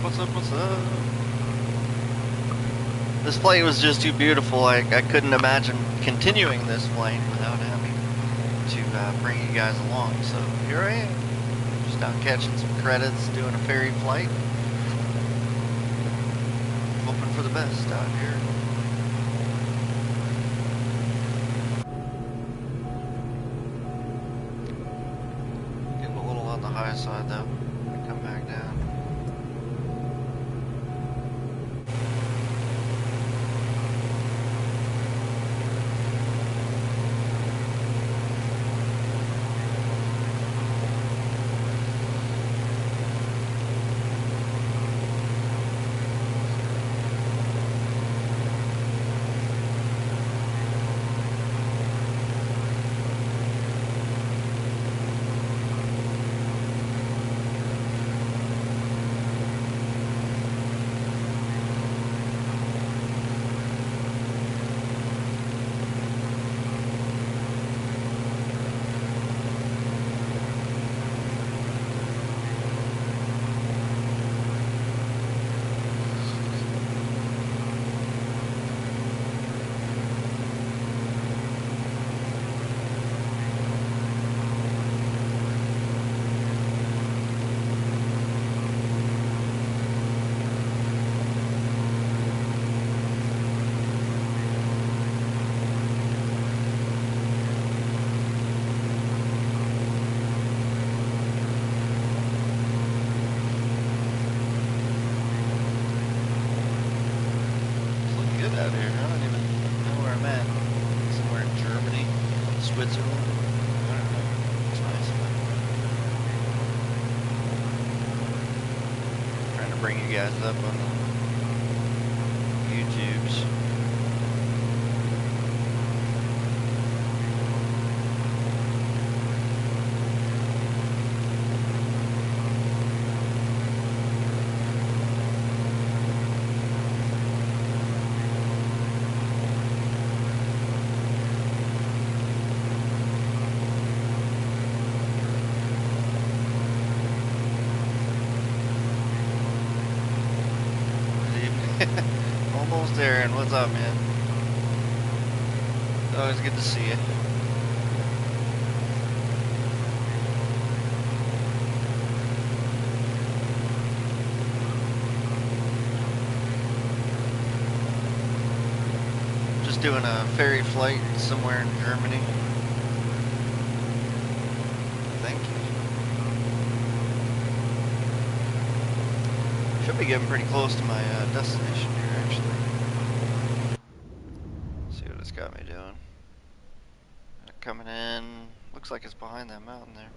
What's up, what's up? This flight was just too beautiful. I couldn't imagine continuing this flight without having to bring you guys along. So here I am, just out catching some credits, doing a ferry flight. Hoping for the best out here. Getting a little on the high side though. Come back down. Out here. I don't even know where I'm at. Somewhere in Germany, Switzerland. I don't know. It's nice. Trying to bring you guys up on the YouTubes. Almost there, and what's up, man? Always good to see you. Just doing a ferry flight somewhere in Germany. Thank you. Should be getting pretty close to my destination here, actually. See what it's got me doing. Coming in, looks like it's behind that mountain there.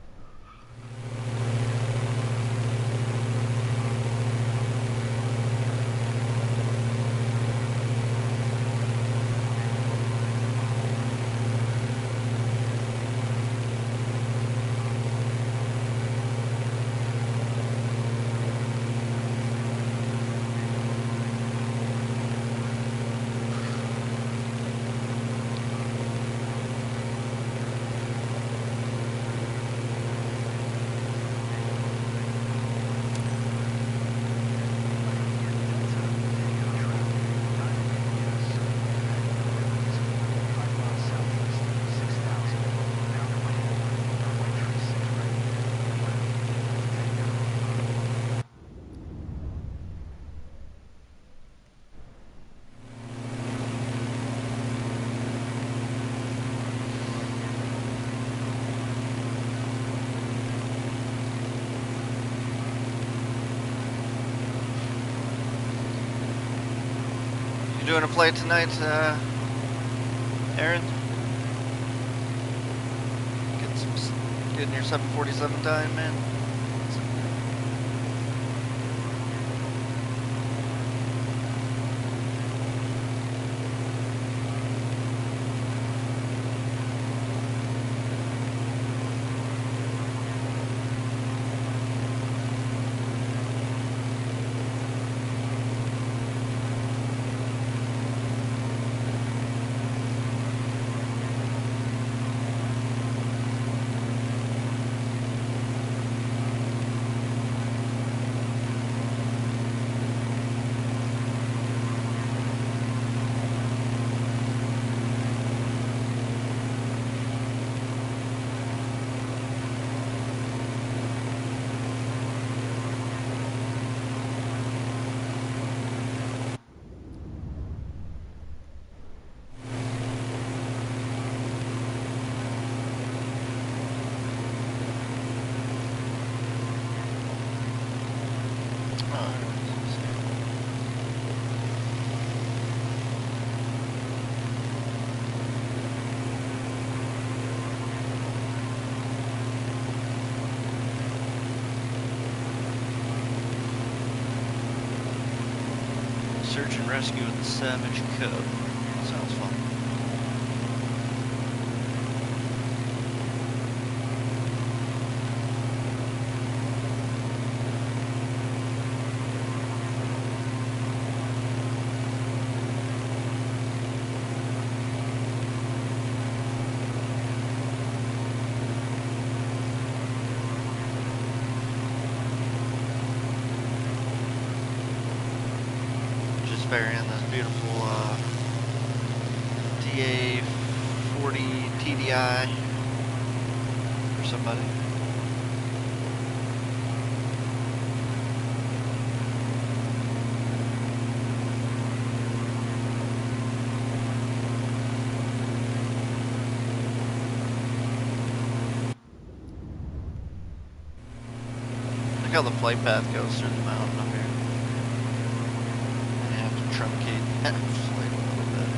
Doing a flight tonight, Aaron? Getting your 747 time, man. search and rescue with the Savage Cub. Sounds fun. Burying this beautiful DA40 TDI for somebody. Look how the flight path goes through the mountain up here. Truncate that flight a little bit.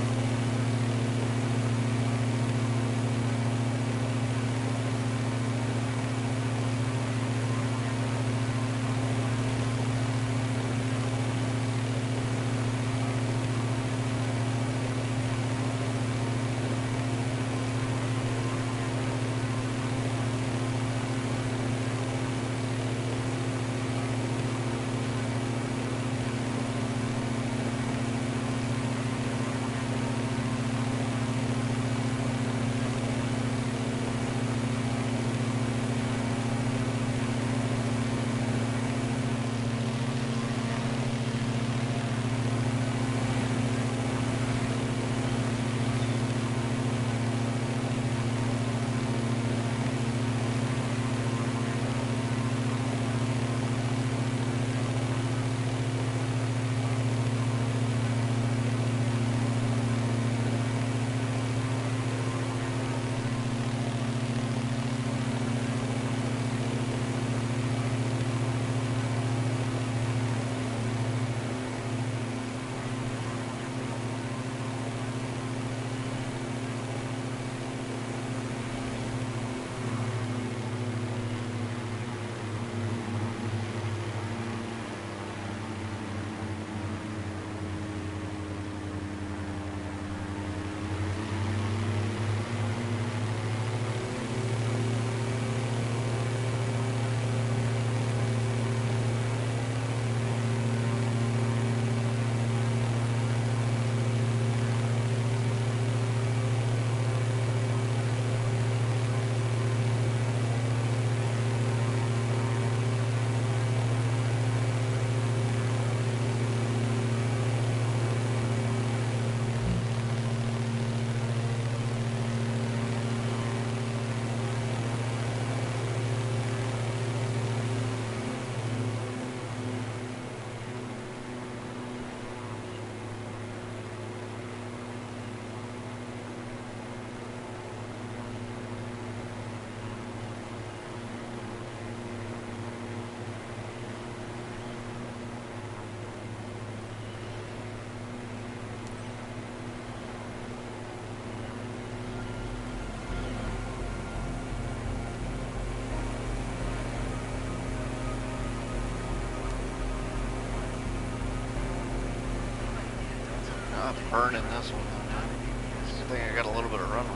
Burning this one. I think I got a little bit of runway.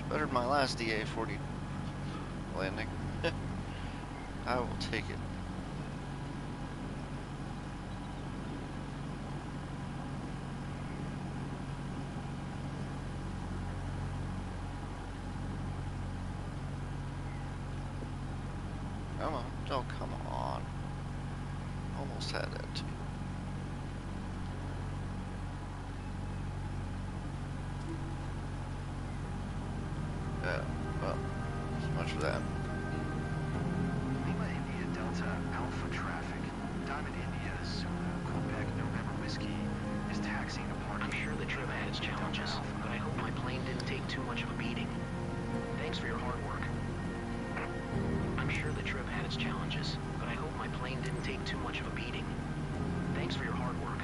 Better than my last DA40 landing. I will take it. Come on. Oh, come on. Almost had that too. Yeah, well. much for that. Lima India Delta Alpha traffic. Diamond India Zulu Quebec November Whiskey is taxiing to park. I'm sure the trip had its challenges, but I hope my plane didn't take too much of a beating. Thanks for your hard work. I'm sure the trip had its challenges, but I hope my plane didn't take too much of a beating. Thanks for your hard work.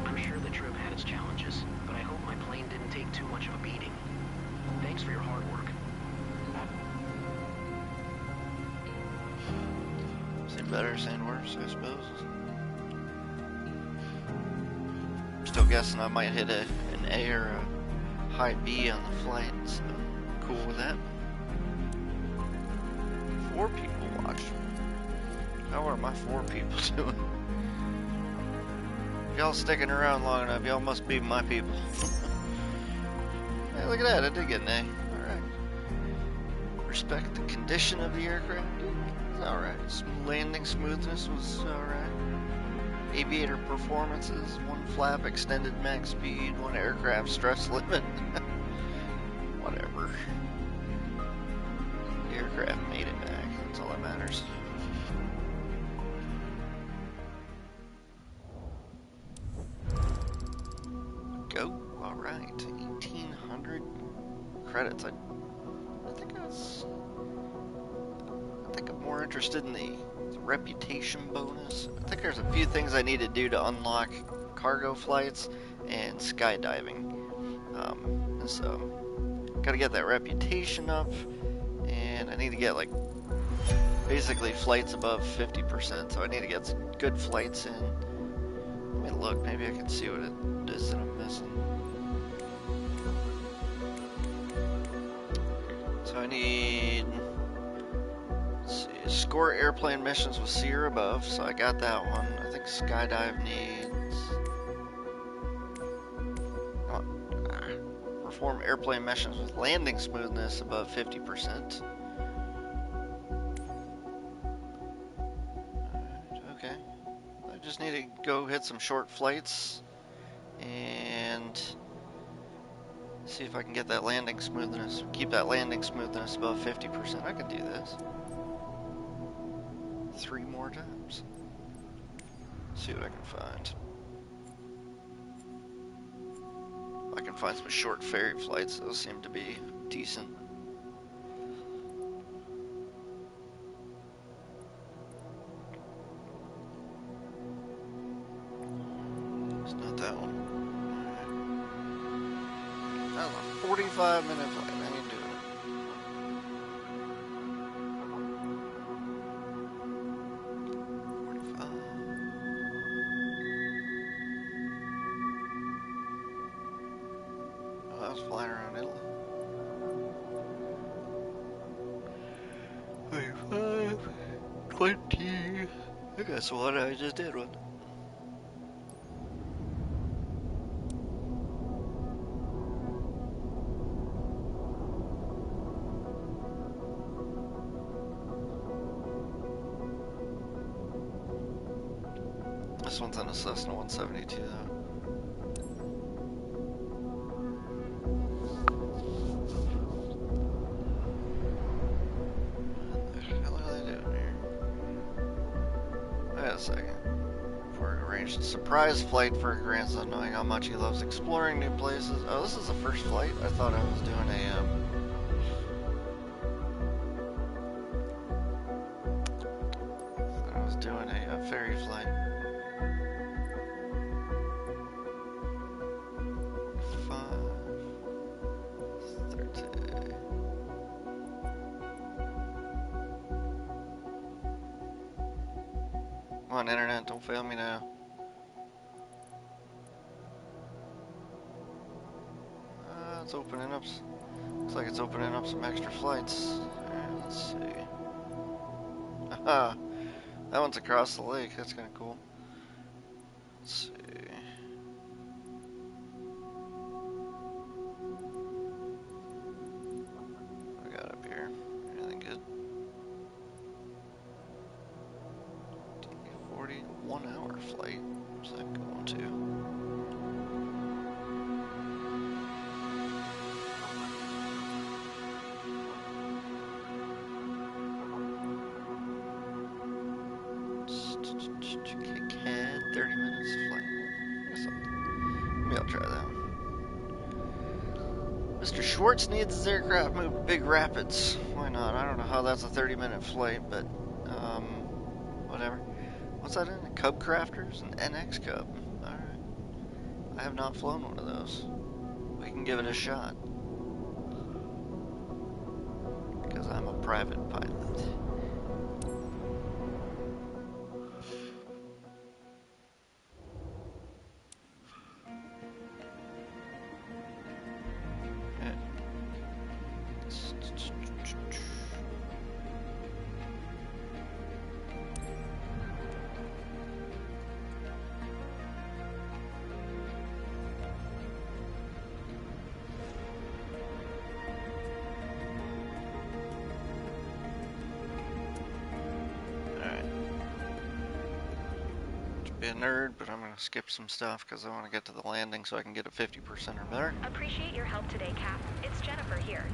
I'm sure the trip had its challenges, but I hope my plane didn't take too much of a beating. Thanks for your hard work. Saying better, saying worse, I suppose. Still guessing I might hit an A or a high B on the flight, so cool with that. 4 people watched. How are my 4 people doing? If y'all sticking around long enough, y'all must be my people. Hey, look at that, I did get an A. Alright. Respect the condition of the aircraft. It's alright. Landing smoothness was alright. Aviator performances, 1 flap extended max speed, 1 aircraft stress limit. Whatever. The aircraft made it back, that's all that matters. Go. Alright. 1,800 credits. I think I'm more interested in the reputation bonus. I think there's a few things I need to do to unlock cargo flights and skydiving. And so, gotta get that reputation up, and I need to get like basically flights above 50%. So I need to get some good flights in. Let me look. Maybe I can see what it is that I'm missing. So I need. Score airplane missions with C or above, so I got that one. I think skydive needs. Perform airplane missions with landing smoothness above 50%. Okay. I just need to go hit some short flights and see if I can get that landing smoothness. Keep that landing smoothness above 50%. I can do this. 3 more times. See what I can find. I can find some short ferry flights. Those seem to be decent. It's not that one. That was a 45-minute flight. I ain't doing it. I was flying around Italy. 25, 20. I guess what I just did, wasn't it? This one's on a Cessna 172 though. A second. For an arranged surprise flight for a grandson, knowing how much he loves exploring new places. Oh, this is the first flight? I thought I was doing a ferry flight. 5:30. Come on, internet, don't fail me now. It's opening up. Looks like it's opening up some extra flights. Alright, let's see. Aha! That one's across the lake. That's kind of cool. Let's see. What we got up here? Anything good? 41-hour flight. Where's that going to? Maybe I'll try that. Mr. Schwartz needs his aircraft moved to Big Rapids. Why not? I don't know how that's a 30-minute flight, but whatever. What's that in? Cub Crafters? An NX Cub. Alright. I have not flown one of those. We can give it a shot. Because I'm a private pilot. Be a nerd, but I'm gonna skip some stuff because I want to get to the landing so I can get a 50% or better. Appreciate your help today, Cap. It's Jennifer here.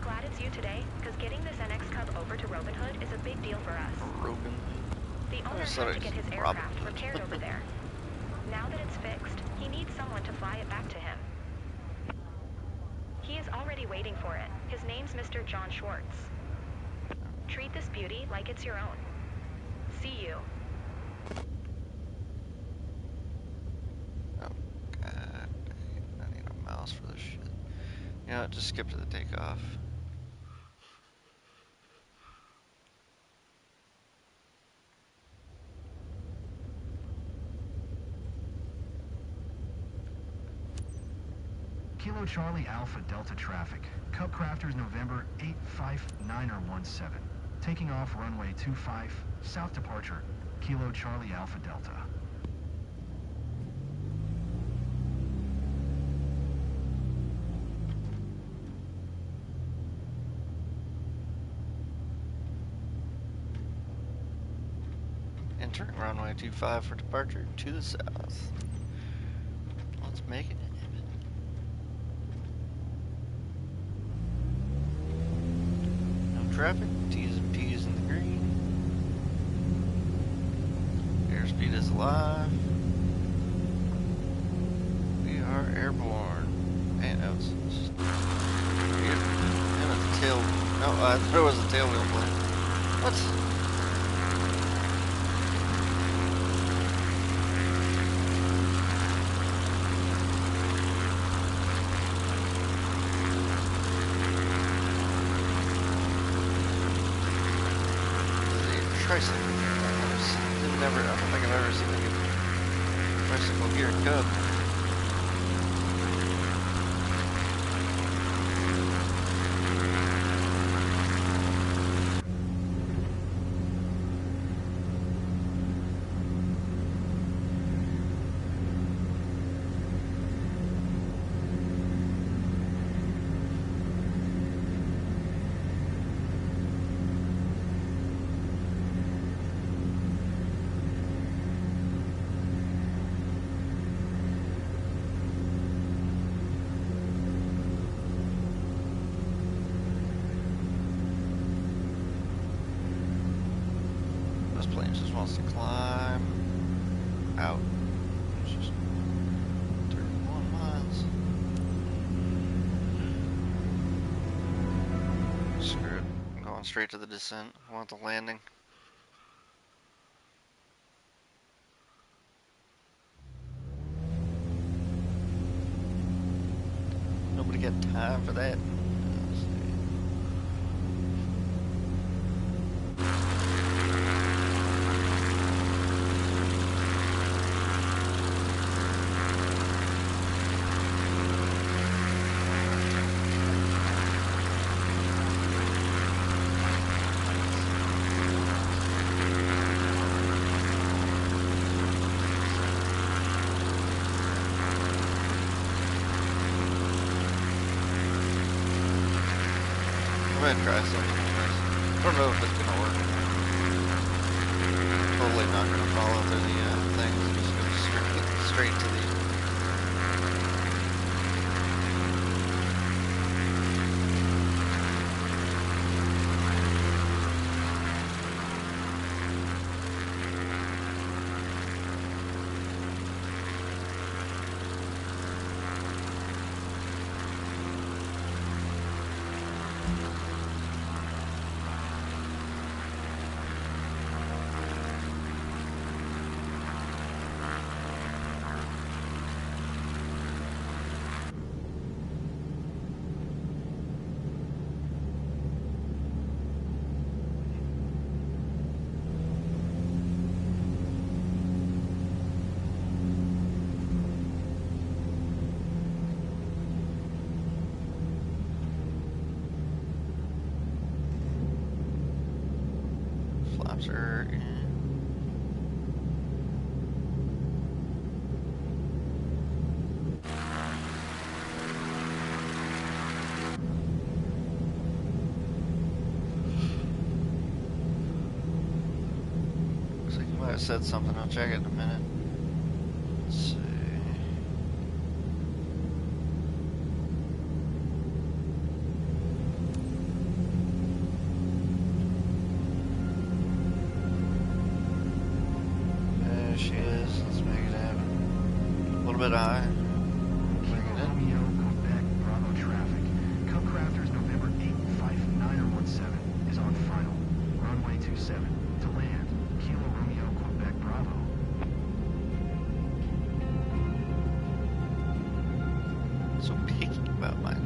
Glad it's you today, because getting this NX Cub over to Robin Hood is a big deal for us. Robin. The owner had to get his aircraft repaired over there. Now that it's fixed, he needs someone to fly it back to him. He is already waiting for it. His name's Mr. John Schwartz. Treat this beauty like it's your own. See you. Oh, God. I need a mouse for this shit. You know what? Just skip to the takeoff. Kilo Charlie Alpha Delta traffic. Cub Crafters November 85917. Taking off runway 25, south departure. Kilo Charlie Alpha Delta. Entering runway 25 for departure to the south. Let's make it happen. No traffic, T's and P's in the green. Airspeed is alive. We are airborne. Man, that was just weird. And a tail. No, I thought it was a tail wheel blade. What? Tricycle. I don't think I've ever seen a tricycle geared Cub. Just wants to climb out. It's just 31 miles. Screw it. I'm going straight to the descent. I want the landing. Nobody got time for that. I'm gonna try something. I don't know if it's gonna work. Totally not gonna follow through the things. I'm just gonna get straight to the. Sir. Looks like you might have said something. I'll check it in a minute. Let's see. There she is. Let's make it happen. A little bit high. Kilo Romeo, Quebec, Bravo traffic. Cub Crafters November 85917 is on final. Runway 27 to land. Kilo Romeo, Quebec, Bravo. So picky about mine.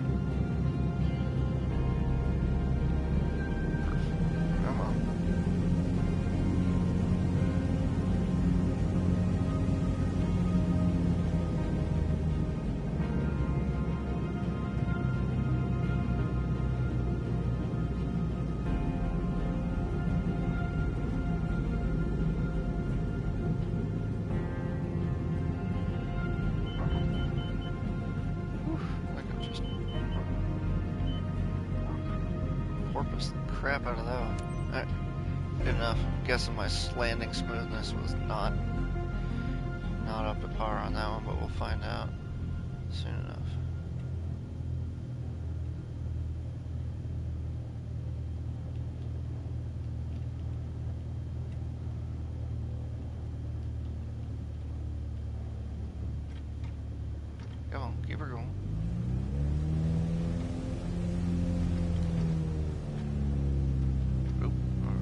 Come on. Like I'm just porpoise the crap out of that one. Alright, good enough. I'm guessing my landing smoothness was not up to par on that one, but we'll find out soon enough. Come on, keep her going. Oop,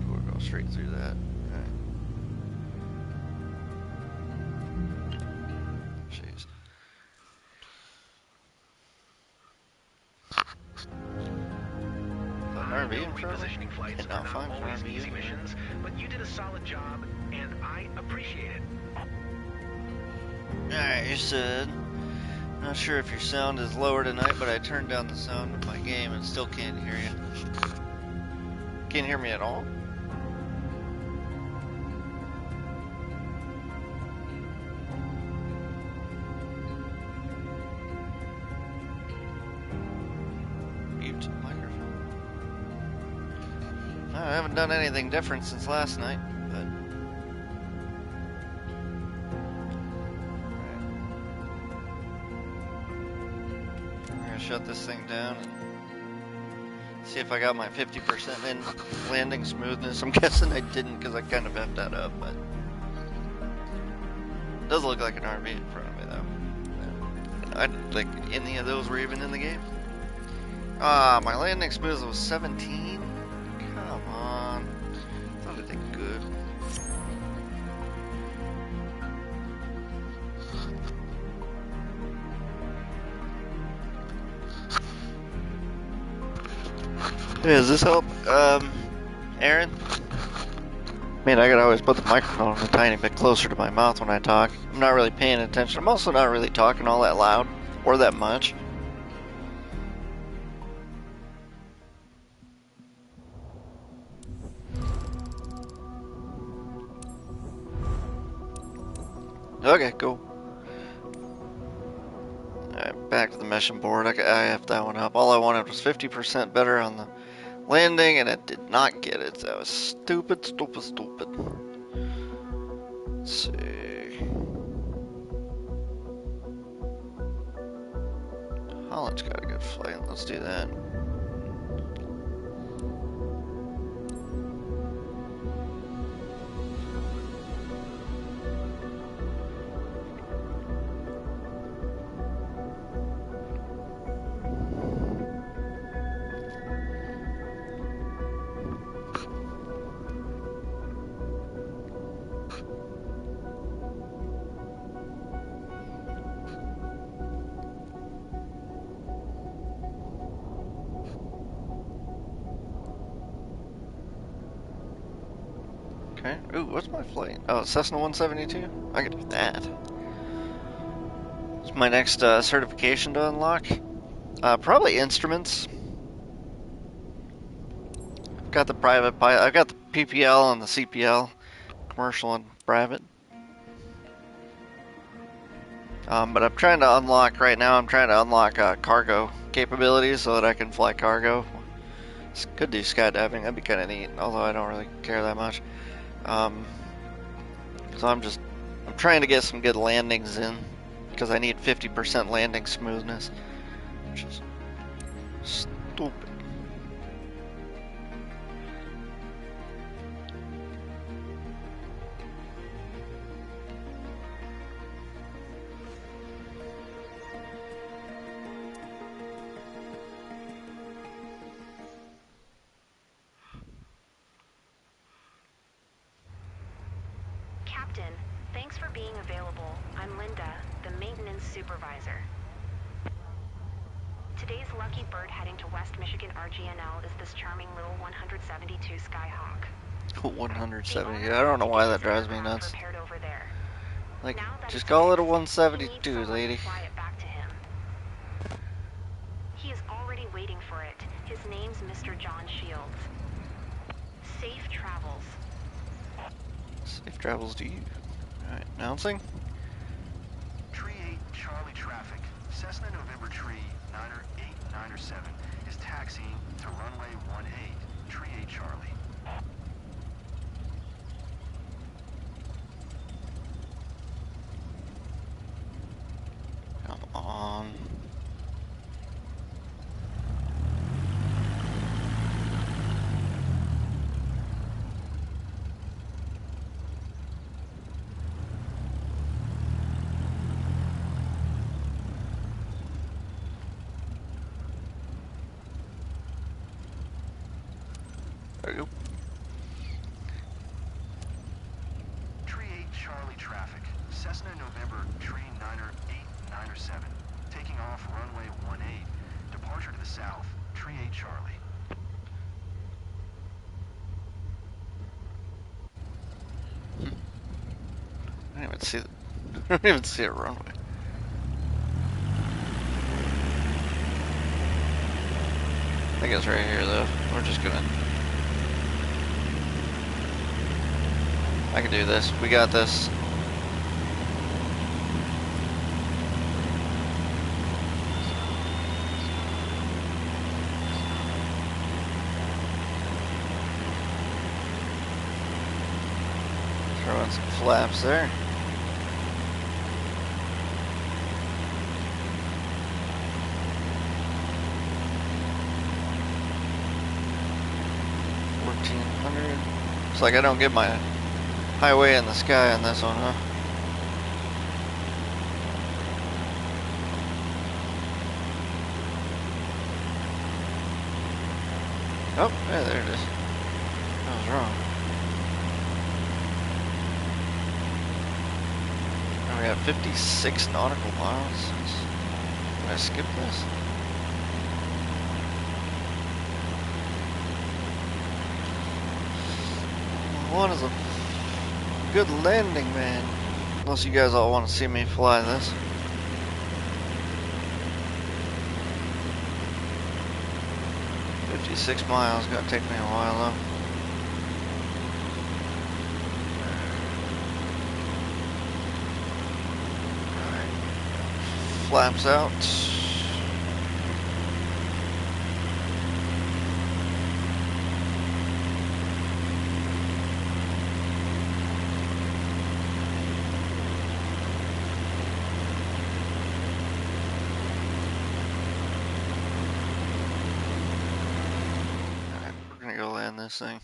we'll go straight through that. Alright. Jeez. An RV in front of me? Repositioning flights Hitting out are fine not for always RV. easy missions, but you did a solid job, and I appreciate it. Alright, you said. Not sure if your sound is lower tonight, but I turned down the sound of my game and still can't hear you. Can't hear me at all? Mute microphone. I haven't done anything different since last night, but I'm gonna shut this thing down and see if I got my 50% in landing smoothness. I'm guessing I didn't because I kind of effed that up, but it does look like an RV in front of me though. I didn't think any of those were even in the game. Ah, my landing smoothness was 17. Come on, thought I did good. Hey, does this help, Aaron? Man, I gotta always put the microphone a tiny bit closer to my mouth when I talk. I'm not really paying attention. I'm also not really talking all that loud or that much. Okay, cool. Alright, back to the mission board. I effed that one up. All I wanted was 50% better on the landing, and it did not get it. That was stupid, stupid, stupid. Let's see. Holland's got a good flight. Let's do that. Okay. Ooh, what's my flight? Oh, Cessna 172? I can do that. It's my next certification to unlock. Probably instruments. I've got the private pilot. I've got the PPL and the CPL, commercial and private. But I'm trying to unlock right now. I'm trying to unlock cargo capabilities so that I can fly cargo. Could do skydiving. That'd be kind of neat. Although I don't really care that much. So I'm trying to get some good landings in because I need 50% landing smoothness, which is stupid. Captain, thanks for being available. I'm Linda, the maintenance supervisor. Today's lucky bird heading to West Michigan RGNL is this charming little 172 Skyhawk. 170. I don't know why that drives me nuts. Prepared over there. Like, Now that just it's call it a fixed, he 172, needs someone to lady. fly it back to him. He is already waiting for it. His name's Mr. John Shields. Safe travels. Safe travels to you. Alright, announcing. Tree 8, Charlie traffic. Cessna November Tree 9er 7 is taxiing to runway 18, Tree 8 Charlie. Come on. There you go. Tree 8 Charlie traffic. Cessna November Tree 9er 7 taking off runway 18. Departure to the south. Tree 8 Charlie. I don't even see the, I don't even see a runway. I think it's right here though. We're just gonna. I can do this. We got this. Throw in some flaps there. Looks like I don't get my highway in the sky on this one, huh? Oh, yeah, there it is. I was wrong. Now we have 56 nautical miles. Did I skip this? What is a good landing, man? Unless you guys all want to see me fly this. $56 miles, gonna take me a while though. Alright. Flaps out. This thing.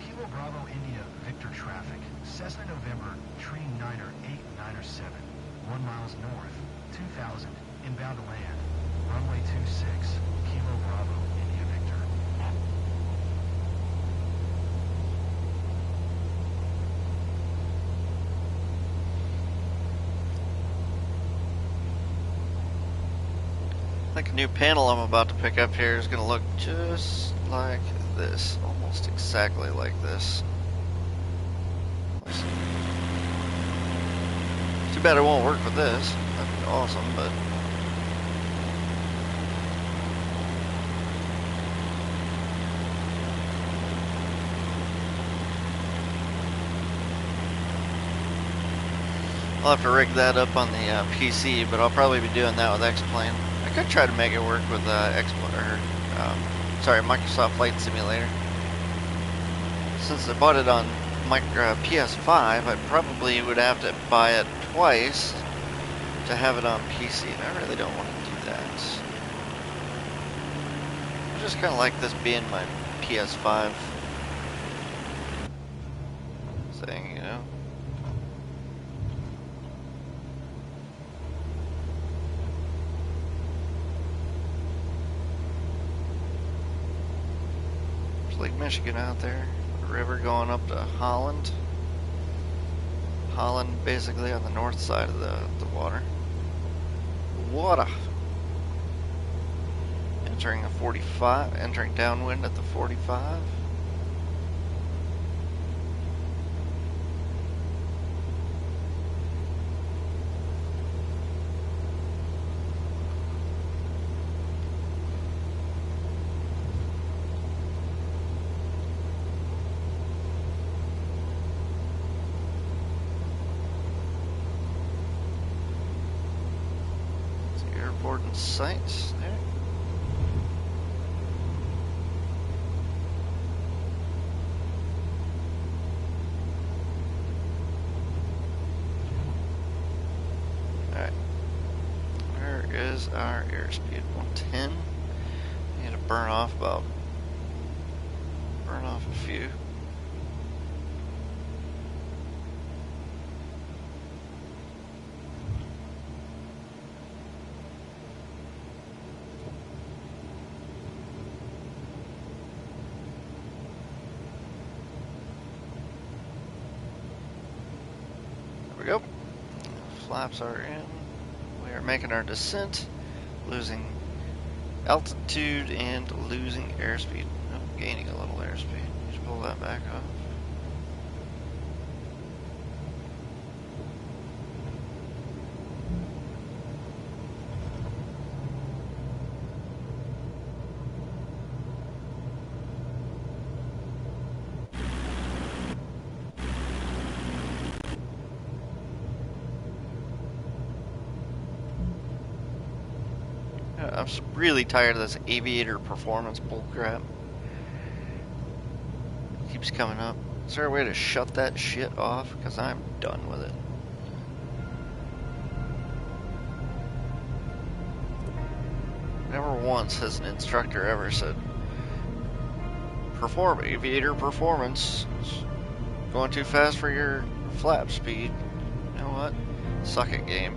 Kilo Bravo India Victor traffic. Cessna November Tree 9er 7. 1 miles north. 2000. Inbound to land. Runway 26. Kilo Bravo India Victor. like a new panel I'm about to pick up here is going to look just like this. Almost exactly like this. Too bad it won't work with this. That'd be awesome, but... I'll have to rig that up on the PC, but I'll probably be doing that with X-Plane. I could try to make it work with Microsoft Flight Simulator. Since I bought it on my PS5, I probably would have to buy it twice to have it on PC, and I really don't want to do that. I just kind of like this being my PS5 thing, you know? Lake Michigan out there, the river going up to Holland. Holland basically on the north side of the water. Water. Entering a 45, entering downwind at the 45. Important sights there. Alright. Where is our airspeed? 110. Need to burn off a few. There we go. Flaps are in. We are making our descent, losing altitude and losing airspeed. Oh, gaining a little airspeed. Just pull that back off. I'm really tired of this aviator performance bullcrap. Keeps coming up. Is there a way to shut that shit off? Because I'm done with it. Never once has an instructor ever said, "Perform aviator performance. It's going too fast for your flap speed." You know what? Suck it, game.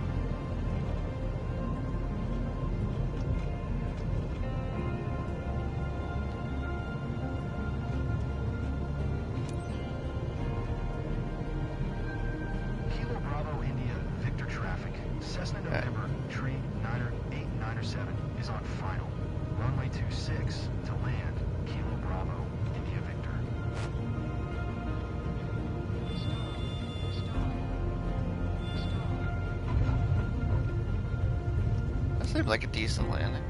Cessna November, tree 987 is on final. Runway 26 to land. Kilo Bravo, India Victor. That seemed like a decent landing.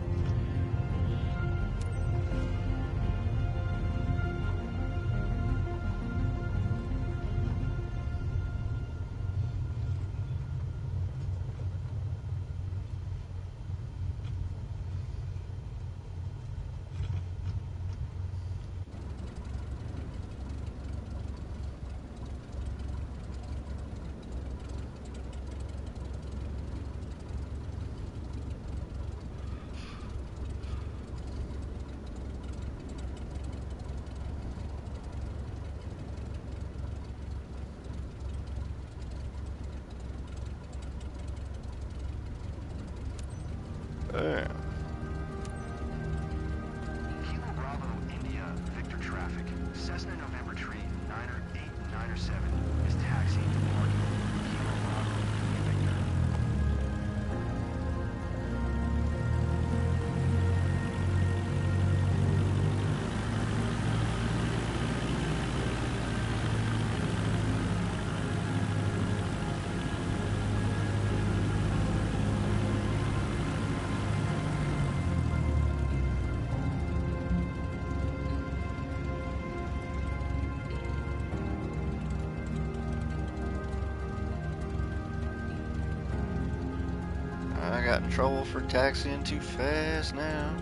got in trouble for taxiing too fast now.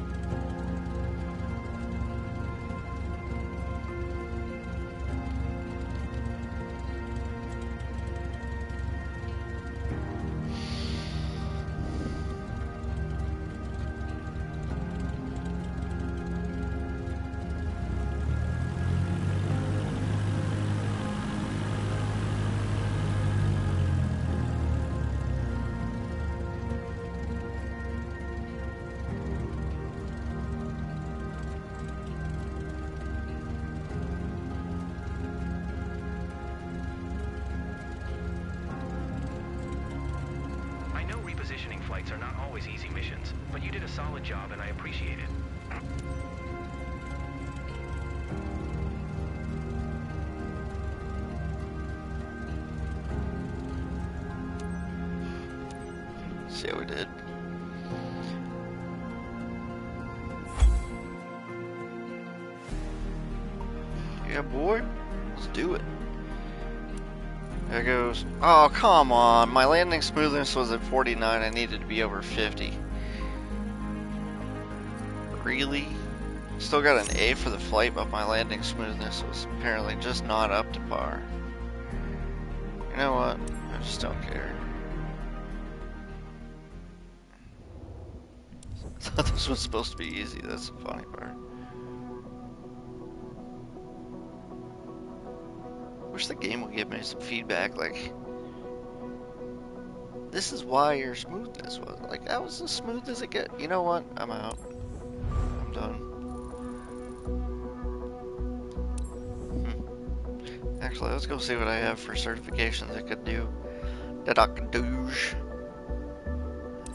I know repositioning flights are not always easy missions, but you did a solid job and I appreciate it. See how we did. Yeah, boy. Let's do it. There goes. Oh, come on. My landing smoothness was at 49. I needed to be over 50. Really? Still got an A for the flight, but my landing smoothness was apparently just not up to par. You know what? I just don't care. I thought this was supposed to be easy. That's the funny part. Wish the game would give me some feedback, like, this is why your smoothness was like that was as smooth as it get. You know what? I'm out. I'm done. Actually, let's go see what I have for certifications I could do. That I can do.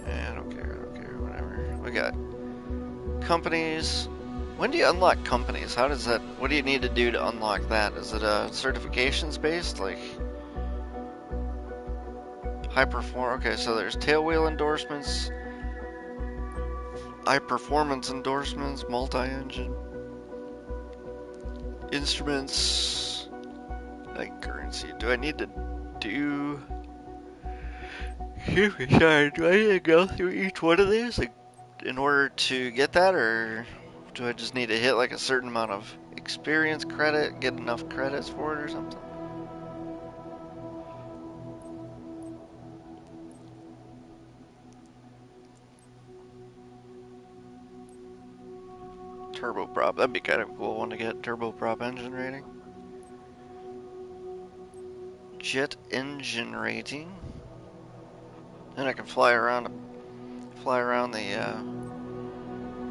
Yeah, I don't care, whatever. We got companies. When do you unlock companies? How does that, what do you need to do to unlock that? Is it certifications based? Like, high perform, okay, so there's tailwheel endorsements, high performance endorsements, multi-engine, instruments, like currency. Do I need to do, sorry, do I need to go through each one of these, like, in order to get that, or do I just need to hit like a certain amount of experience credit, get enough credits for it or something? Turboprop, that'd be kind of a cool one to get, turboprop engine rating. Jet engine rating. And I can fly around the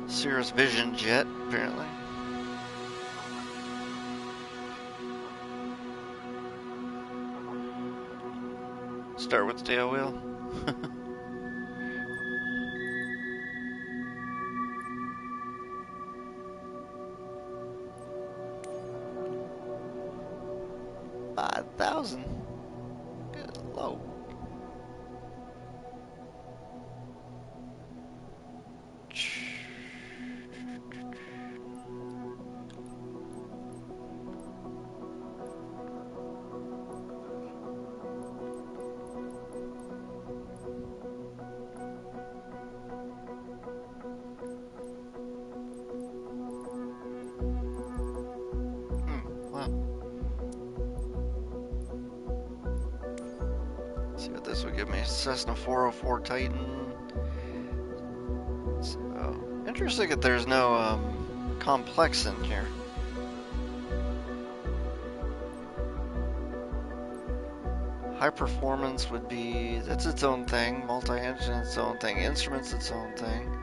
Cirrus Vision jet, apparently. Start with the tail wheel. $5,000. Good lord. Wow. Let's see what this would give me. Cessna 404 Titan. So, interesting that there's no complex in here. High performance would be, that's its own thing. Multi-engine, its own thing. Instruments, its own thing.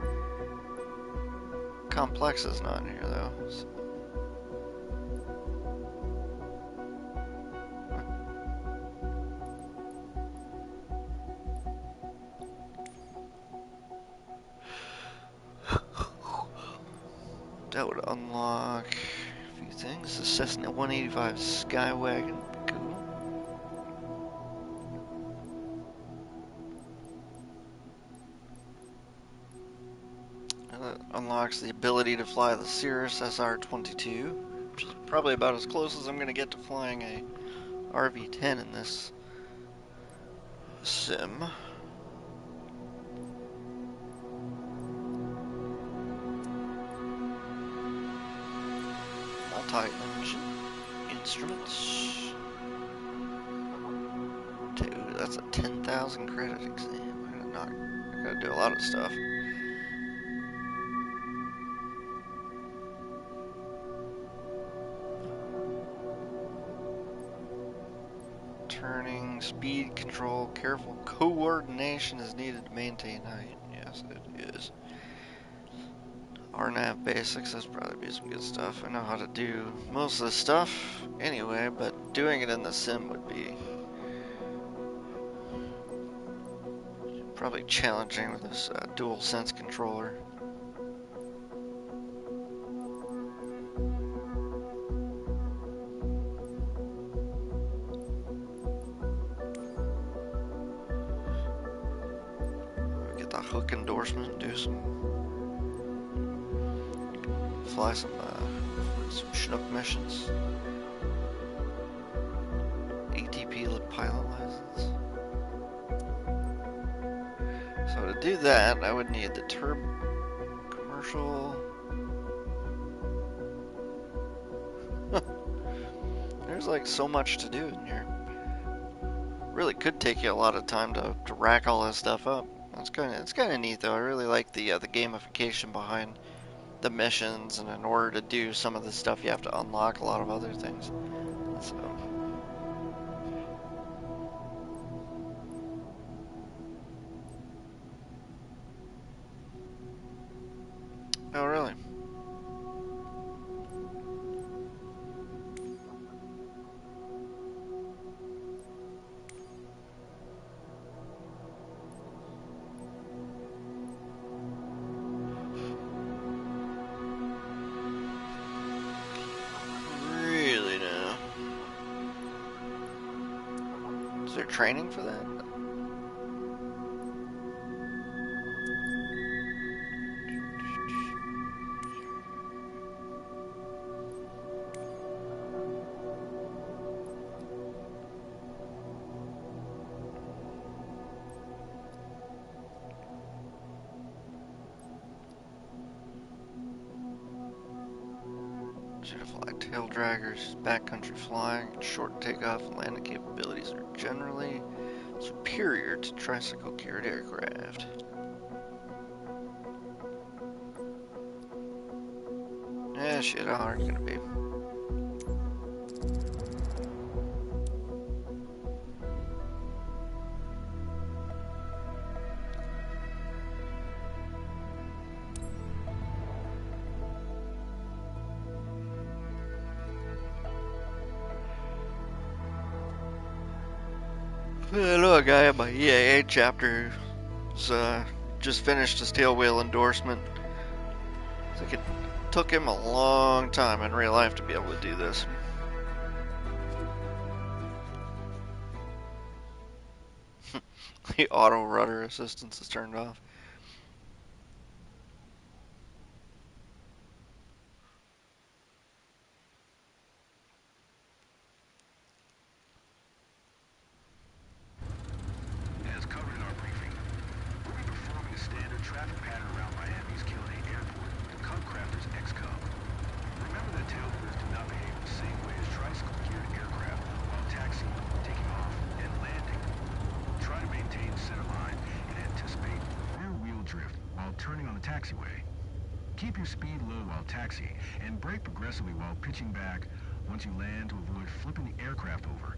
Complex is not in here though. So. That would unlock a few things. The Cessna 185 Skywagon. Cool. And that unlocks the ability to fly the Cirrus SR-22, which is probably about as close as I'm going to get to flying a RV-10 in this sim. multi engine instruments. Dude, that's a 10,000 credit exam. I gotta do a lot of stuff. Turning, speed control, careful coordination is needed to maintain height. Yes, it is. RNAV basics, that's probably be some good stuff. I know how to do most of the stuff anyway, but doing it in the sim would be probably challenging with this dual sense controller. Get the hook endorsement, do fly some Chinook missions. ATP pilot license. So to do that, I would need the commercial. There's like so much to do in here. Really could take you a lot of time to rack all this stuff up. It's kind of neat though. I really like the gamification behind the missions, and in order to do some of this stuff, you have to unlock a lot of other things. So. Oh really? Really now? Is there training for that? Fly tail draggers, backcountry flying, short takeoff and landing capabilities are generally superior to tricycle geared aircraft. Yeah, shit, how hard is it gonna be? I know a guy at my EAA chapter just finished his tail wheel endorsement. I think it took him a long time in real life to be able to do this. The auto rudder assistance is turned off. As covered in our briefing, we'll be performing a standard traffic pattern around Miami's Killday Airport, the Cubcrafters X-Cub. Remember that tailwheelers do not behave the same way as tricycle-geared aircraft while taxiing, taking off, and landing. Try to maintain center line and anticipate rear-wheel drift while turning on the taxiway. Keep your speed low while taxiing, and brake progressively while pitching back once you land to avoid flipping the aircraft over.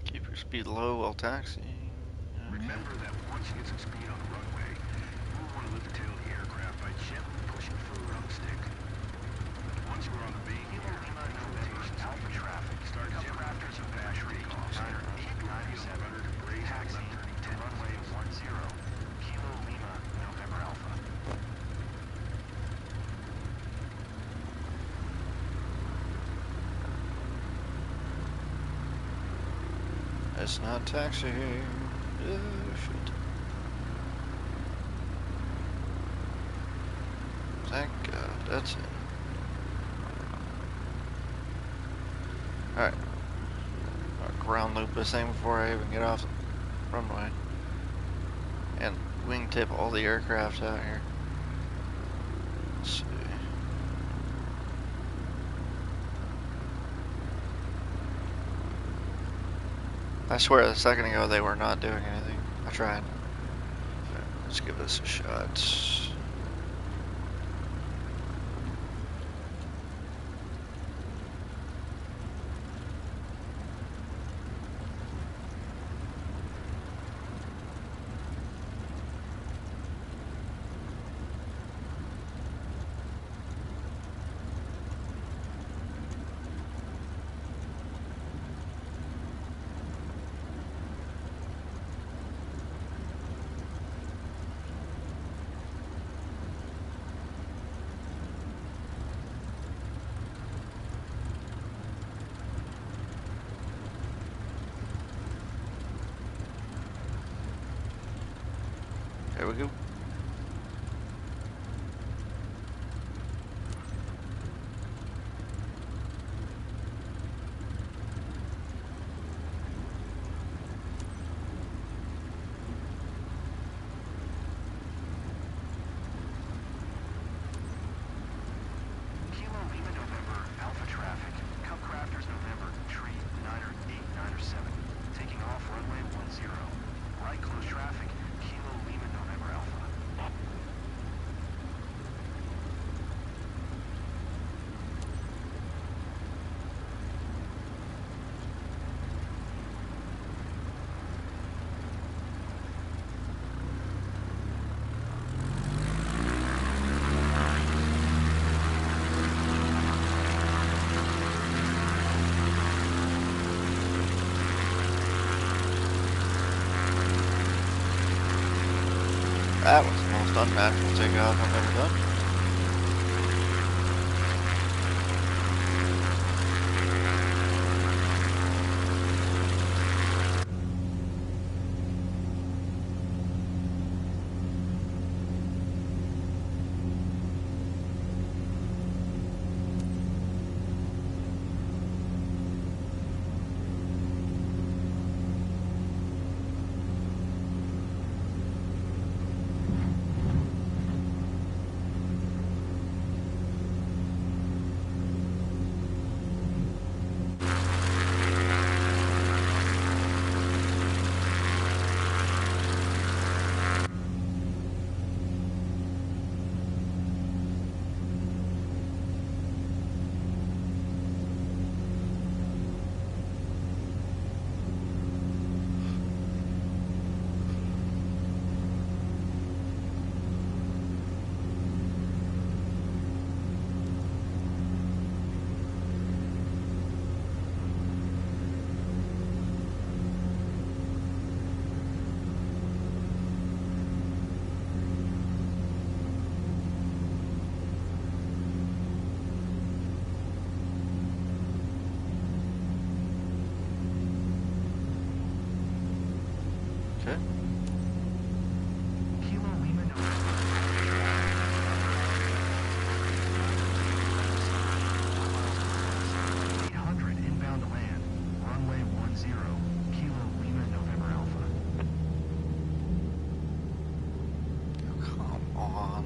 Keep your speed low while taxiing. Okay. Remember that once you get some speed on the runway, you will want to lift the tail of the aircraft by gently pushing forward on the stick. Once you are on the main gear, rotations Alpha traffic, start Cubcrafters and bash takeoffs. Keep your feet on the rudder to braze on left turning 10 runway 10, Kilo Lima, November Alpha. It's not taxi. Oh, shit. Thank God, that's it. Alright. I'll ground loop this thing before I even get off the runway. And wingtip all the aircraft out here. Let's see. I swear a second ago they were not doing anything. I tried. Okay, let's give this a shot. There we go. Kilo Lima November, Alpha traffic. Cup Crafters November, tree 9 or 8, 9 or 7. Taking off runway 10. Right close traffic, Kilo Lima November Alpha. That was the most unnatural takeoff I've ever done. Okay. Kilo Lima November. 800 inbound to land. Runway 10. Kilo Lima November Alpha. Oh, come on.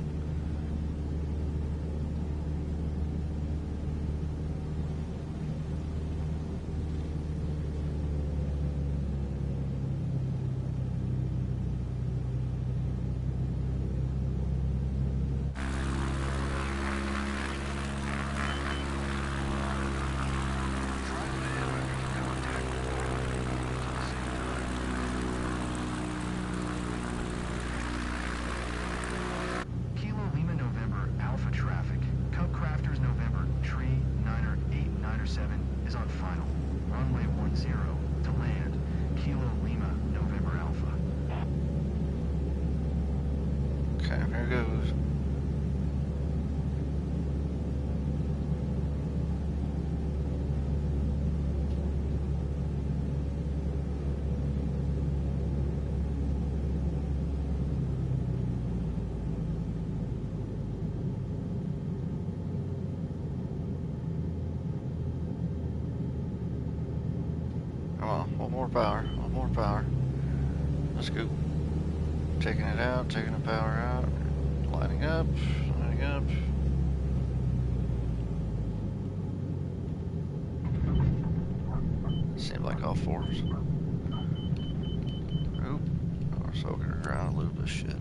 Kilo Lima November, Alpha traffic. Cup Crafters November, tree 9 or 8, 9 or 7 is on final. Runway 10 to land. Kilo Lima November Alpha. Okay, here goes. Come on, one more power, one more power. Let's go. Taking it out, taking the power out, lining up, lining up. Seemed like all fours. Soaking around a little bit of shit.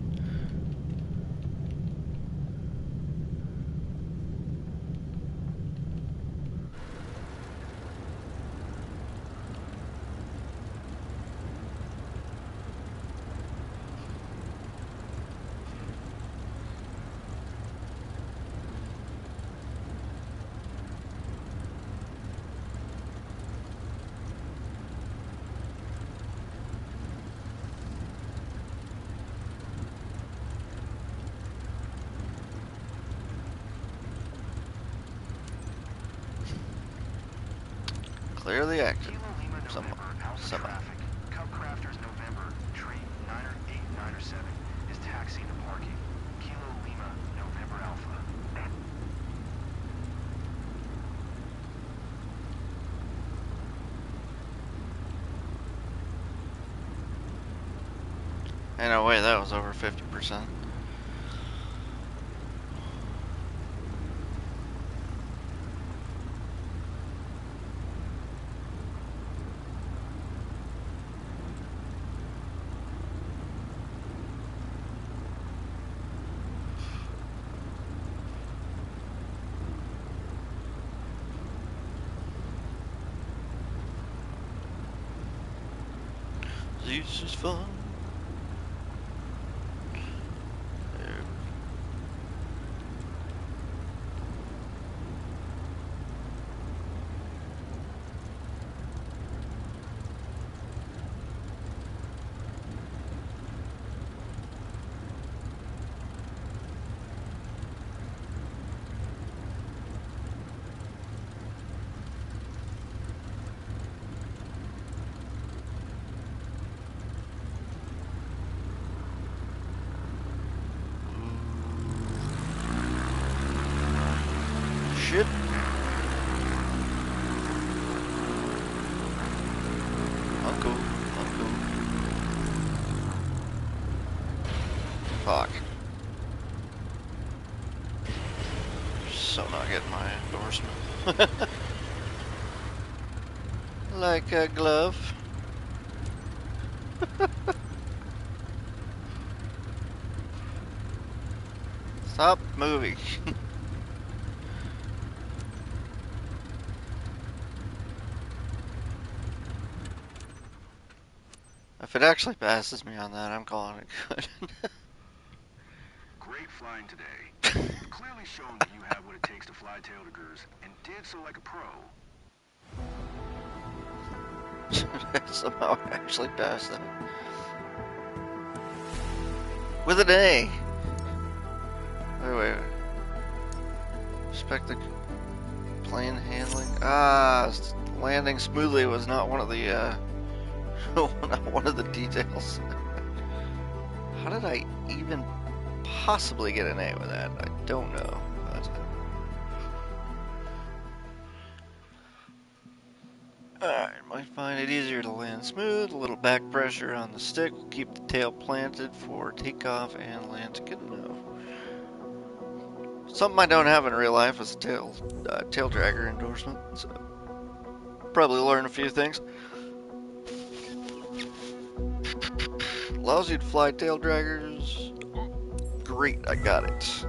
Clearly active. Kilo Lima November, Alpha traffic. Cub Crafters November, train 98907 is taxiing to parking. Kilo Lima November Alpha. Ain't no way that was over 50%. This is fun. Shit. Uncle. Fuck. So not getting my endorsement. Like a glove. Stop moving. If it actually passes me on that, I'm calling it good. Great flying today. You've clearly shown that you have what it takes to fly tail to Gers, and did so like a pro. Somehow I actually passed that. With an A. Wait. Respect the plane handling. Landing smoothly was not one of the not one of the details. How did I even possibly get an A with that? I don't know. Alright, might find it easier to land smooth. A little back pressure on the stick will keep the tail planted for takeoff and land. Good enough. Something I don't have in real life is a tail dragger endorsement, so probably learn a few things. Allows you to fly tail draggers. Great, I got it.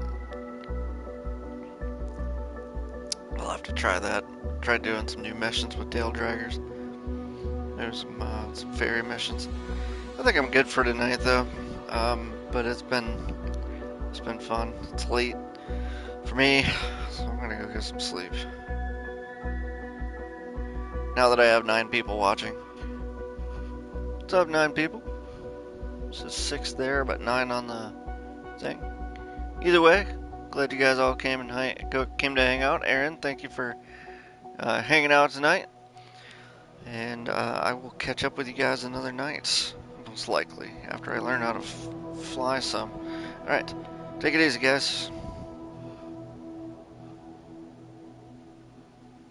I'll have to try that. Try doing some new missions with tail draggers. There's some ferry missions. I think I'm good for tonight though. But it's been fun. It's late for me, so I'm gonna go get some sleep. Now that I have 9 people watching. What's up, 9 people? So 6 there, but 9 on the thing. Either way, glad you guys all came to hang out. Aaron, thank you for hanging out tonight. And I will catch up with you guys another night, most likely, after I learn how to fly some. Alright, take it easy, guys.